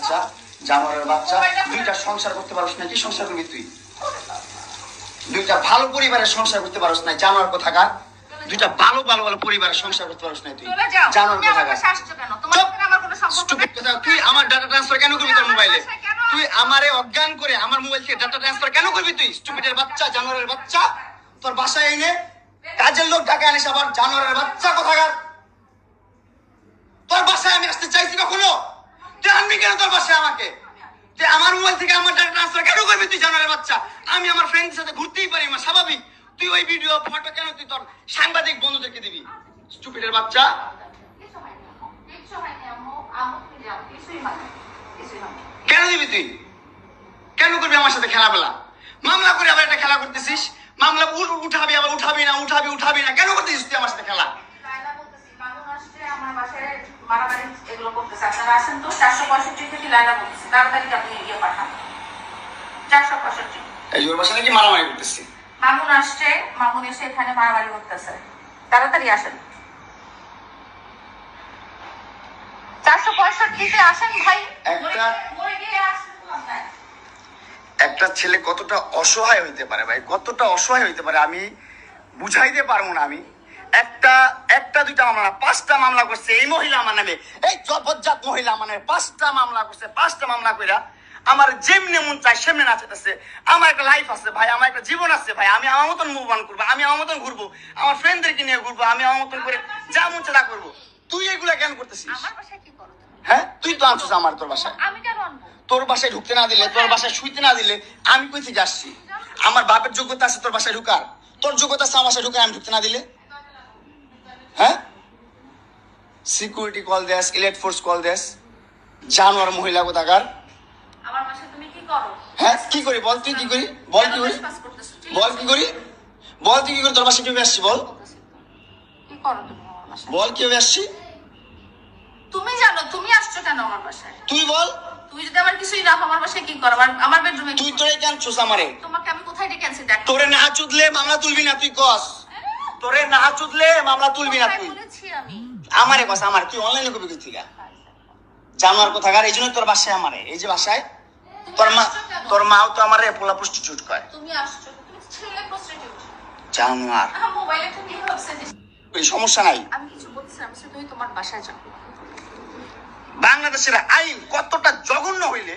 বাচ্চা, জানোয়ারের বাচ্চা। দুইটা সংসার করতে পারস না, কি সংসার করবি তুই? দুইটা ভালো পরিবারের সংসার করতে পারস না, জানোয়ার কোথাকার। দুইটা ভালো ভালো ভালো পরিবারের সংসার করতে পারস না তুই, জানোয়ার কোথাকার। তুই আমার ডাটা ট্রান্সফার কেন করবি তোর মোবাইলে? তুই আমারে অজ্ঞান করে আমার মোবাইল থেকে ডাটা ট্রান্সফার কেন করবি তুই? স্টুপিডের বাচ্চা, জানোয়ারের বাচ্চা। তোর বাসায় এনে কাজের লোক ডাকা আনিস আবার, জানোয়ারের বাচ্চা কোথাকার। তোর বাসায় আমি আসতে চাইছি কখনো? তুই আনবি কেন তোর বাসায় আমাকে? তুই আমার মোবাইল থেকে আমার ডাটা ট্রান্সফার কেন করবি তুই, জানোয়ারের বাচ্চা? আমি আমার ফ্রেন্ডের সাথে ঘুরতেই পারি, আমার স্বাভাবিক। তুই ওই ভিডিও ফটো কেন তুই তোর সাংবাদিক বন্ধুদেরকে দিবি? স্টুপিডের বাচ্চা। কেন দিবি তুই? কেন করবি আমার সাথে খেলাবেলা? মামলা করে আবার একটা খেলা করতেছিস। মামলা উঠাবি আবার উঠাবি না, কেন করতেছিস তুই আমার সাথে খেলা? মারামারি করতেছি। মামুন আসছে, মামুন এসে এখানে মারামারি করতেছে। তাড়াতাড়ি আসেন, 465-তে আসেন ভাই। একটা ছেলে কতটা অসহায় হইতে পারে ভাই, কতটা অসহায় হইতে পারে আমি বুঝাইতে পারবো না। আমি একটা দুইটা মামলা না, 5টা মামলা করছে এই মহিলা আমার নামে। এই জবরজাত মহিলা আমার নামে 5টা মামলা করছে। 5টা মামলা কইরা আমার যেমনি মন চাই সেমনি নাচাইতেছে। আমার একটা লাইফ আছে ভাই, আমার একটা জীবন আছে ভাই। আমি আমার মতন মুভ অন করবো, আমি আমার মতন ঘুরবো, আমার ফ্রেন্ডদেরকে নিয়ে ঘুরবো, আমি আমার মতন করে যা মন চাই তা করবো। তুই এগুলা কেন করতেছিস? আমার বাসায় কি করো? হ্যাঁ, তুই তো আনছিস আমার তোর বাসায়। আমি কেন আনবো? তোর বাসায় ঢুকতে না দিলে, তোর বাসায় শুইতে না দিলে আমি কই থেকে আসছি? আমার বাপের যোগ্যতা আছে তোর বাসায় ঢুকার? তোর যোগ্যতা আছে আমার বাসায় ঢুকার আমি ঢুকতে না দিলে? হ্যাঁ, সিকিউরিটি কল দেস, ইলেট ফোর্স কল দেস, জানোয়ার মহিলা কোথাকার। আমার বাসায় তুমি কি করো? হ্যাঁ, কি করি বল? তুই কি করি বল? কি করি বল? কি করি বল? তুই কি করি? তোর বাসায় কিভাবে আসছি বল? কি করো তুমি আমার বাসায়? বল কিভাবে আসছি? তুমি জানো তুমি আসছো কেন আমার বাসায়? তুই বল। তুই যদি আমার কিছুই না আমার বাসায় কি করো? আমার বেডরুমে তুই তোরে কেন চুস আমারে? তোমাকে আমি কোথায় ডেকে আনছি দেখ। তোরে না চুদলে মামলা তুলবি না তুই কস? তোরে না চুদলে মামলা তুলবি না তুই? বলেছি আমি আমারে কস? আমার কি অনলাইনে কবি কই থেকে জানোয়ার কোথাকার? এই জন্য তোর বাসায় আমারে, এই যে বাসায় তোর মাও তো আমারে পোলা প্রস্টিটিউট কয়। তুমি আসছো, তুমি ছেলে প্রস্টিটিউট জানোয়ার। মোবাইলে তুমি ভাবছে এই সমস্যা নাই। আমি কিছু বলছিলাম তুমি তোমার বাসায় যাও। বাংলাদেশের আইন কতটা জঘন্য হইলে